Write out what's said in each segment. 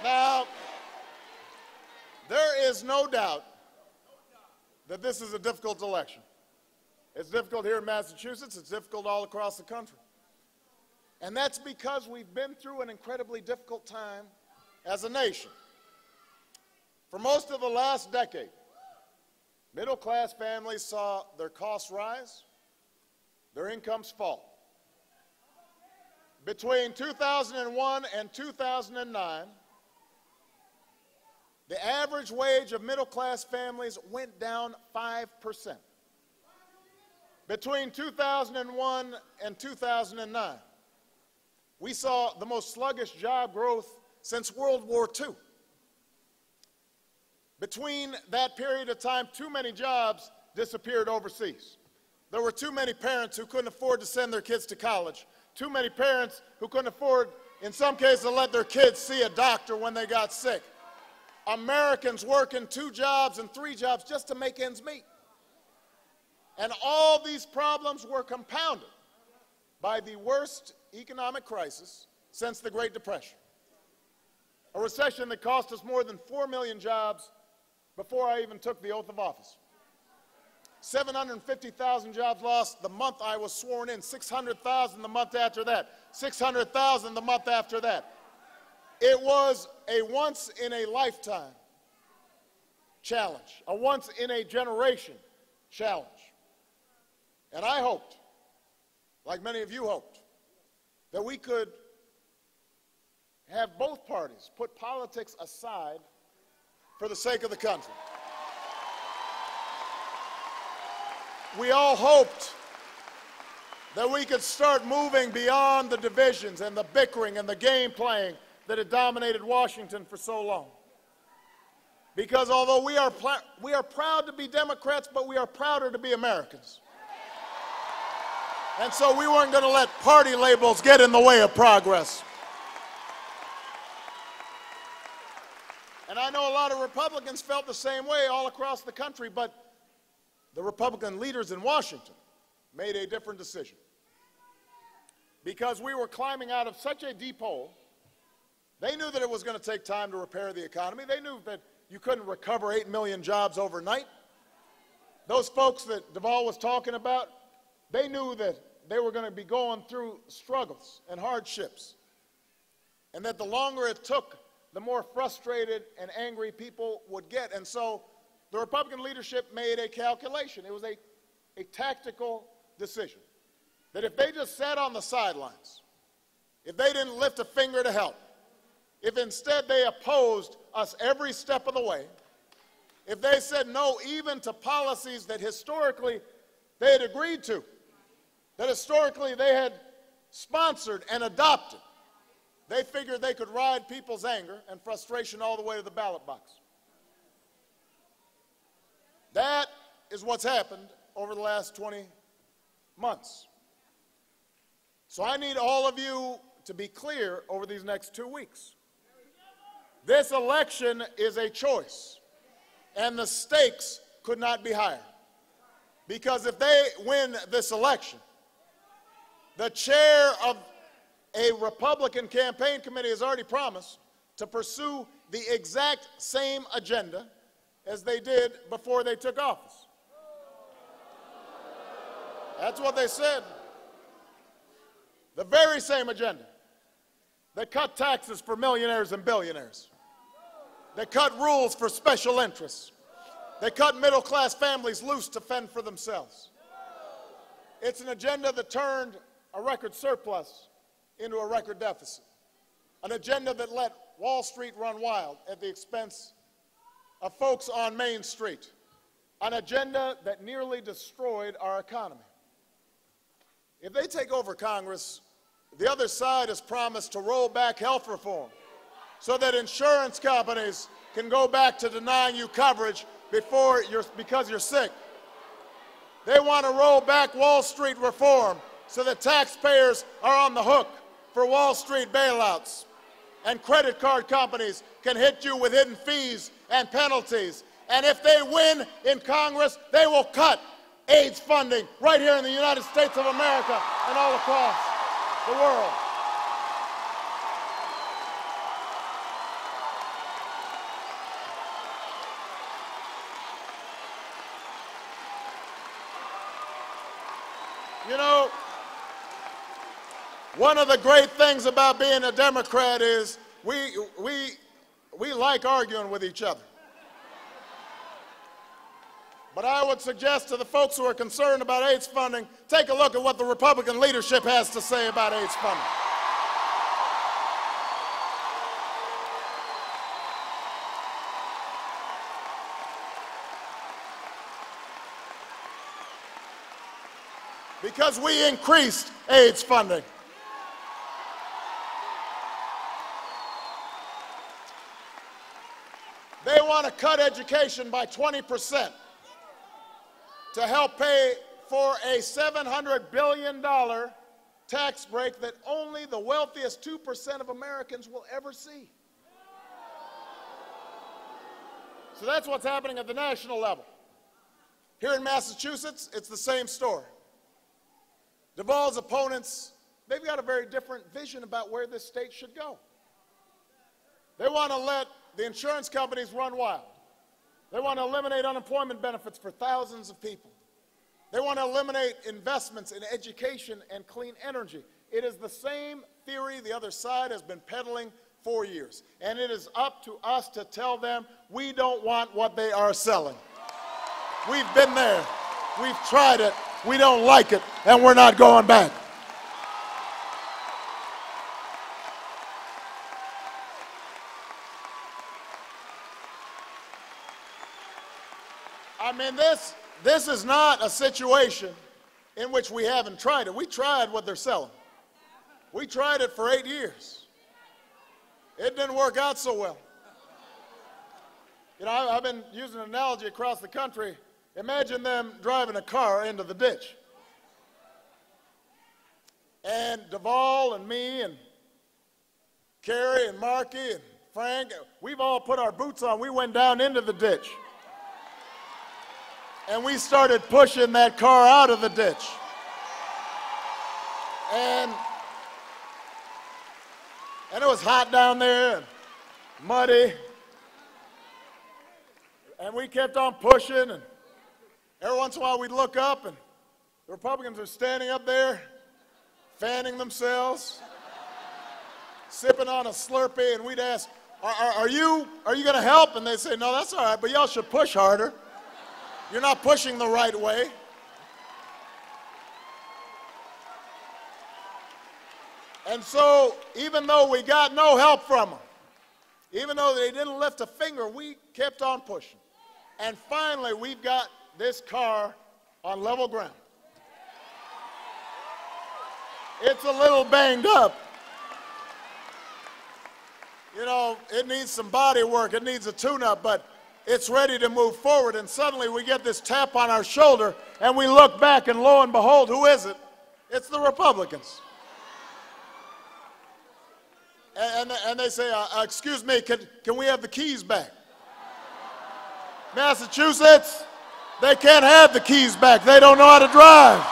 Now, there is no doubt that this is a difficult election. It's difficult here in Massachusetts. It's difficult all across the country. And that's because we've been through an incredibly difficult time as a nation. For most of the last decade, middle-class families saw their costs rise, their incomes fall. Between 2001 and 2009, the average wage of middle-class families went down 5%. Between 2001 and 2009, we saw the most sluggish job growth since World War II. Between that period of time, too many jobs disappeared overseas. There were too many parents who couldn't afford to send their kids to college. Too many parents who couldn't afford, in some cases, to let their kids see a doctor when they got sick. Americans working 2 jobs and 3 jobs just to make ends meet. And all these problems were compounded by the worst economic crisis since the Great Depression. A recession that cost us more than 4 million jobs before I even took the oath of office. 750,000 jobs lost the month I was sworn in, 600,000 the month after that, 600,000 the month after that. It was a once-in-a-lifetime challenge, a once-in-a-generation challenge. And I hoped, like many of you hoped, that we could have both parties put politics aside for the sake of the country. We all hoped that we could start moving beyond the divisions and the bickering and the game playing that had dominated Washington for so long. Because although we are proud to be Democrats, but we are prouder to be Americans. And so we weren't going to let party labels get in the way of progress. And I know a lot of Republicans felt the same way all across the country, but the Republican leaders in Washington made a different decision. Because we were climbing out of such a deep hole, they knew that it was going to take time to repair the economy. They knew that you couldn't recover 8 million jobs overnight. Those folks that Deval was talking about, they knew that they were going to be going through struggles and hardships, and that the longer it took, the more frustrated and angry people would get. And so the Republican leadership made a calculation. It was a tactical decision that if they just sat on the sidelines, if they didn't lift a finger to help, if instead they opposed us every step of the way, if they said no even to policies that historically they had agreed to, that historically they had sponsored and adopted, they figured they could ride people's anger and frustration all the way to the ballot box. That is what's happened over the last 20 months. So I need all of you to be clear over these next 2 weeks. This election is a choice, and the stakes could not be higher. Because if they win this election, the chair of a Republican campaign committee has already promised to pursue the exact same agenda as they did before they took office. That's what they said. The very same agenda that cut taxes for millionaires and billionaires, that cut rules for special interests, that cut middle-class families loose to fend for themselves. It's an agenda that turned a record surplus into a record deficit, an agenda that let Wall Street run wild at the expense of folks on Main Street, an agenda that nearly destroyed our economy. If they take over Congress, the other side has promised to roll back health reform so that insurance companies can go back to denying you coverage because you're sick. They want to roll back Wall Street reform so that taxpayers are on the hook for Wall Street bailouts, and credit card companies can hit you with hidden fees and penalties. And if they win in Congress, they will cut AIDS funding right here in the United States of America and all across the world. You know, one of the great things about being a Democrat is we like arguing with each other. But I would suggest to the folks who are concerned about AIDS funding, take a look at what the Republican leadership has to say about AIDS funding. Because we increased AIDS funding. They want to cut education by 20% to help pay for a $700 billion tax break that only the wealthiest 2% of Americans will ever see. So that's what's happening at the national level. Here in Massachusetts, it's the same story. Deval's opponents, they've got a very different vision about where this state should go. They want to let the insurance companies run wild. They want to eliminate unemployment benefits for thousands of people. They want to eliminate investments in education and clean energy. It is the same theory the other side has been peddling for years. And it is up to us to tell them we don't want what they are selling. We've been there. We've tried it. We don't like it. And we're not going back. I mean, this is not a situation in which we haven't tried it. We tried what they're selling. We tried it for 8 years. It didn't work out so well. You know, I've been using an analogy across the country. Imagine them driving a car into the ditch. And Deval and me and Carrie and Marky and Frank, we've all put our boots on. We went down into the ditch. And we started pushing that car out of the ditch. And it was hot down there and muddy. And we kept on pushing, and every once in a while we'd look up and the Republicans are standing up there, fanning themselves, sipping on a Slurpee, and we'd ask, are you going to help? And they'd say, no, that's all right, but y'all should push harder. You're not pushing the right way. And so, even though we got no help from them, even though they didn't lift a finger, we kept on pushing. And finally, we've got this car on level ground. It's a little banged up. You know, it needs some body work, it needs a tune-up, but it's ready to move forward. And suddenly we get this tap on our shoulder, and we look back, and lo and behold, who is it? It's the Republicans. And they say, excuse me, can we have the keys back? Massachusetts, they can't have the keys back. They don't know how to drive.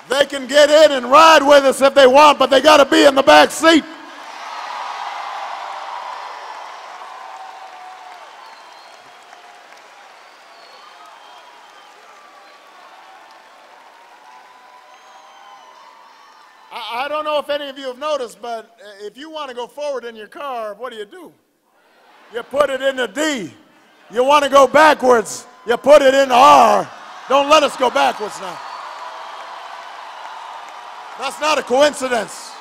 They can get in and ride with us if they want, but they got to be in the back seat. I don't know if any of you have noticed, but if you want to go forward in your car, what do? You put it in a D. You want to go backwards, you put it in R. Don't let us go backwards now. That's not a coincidence.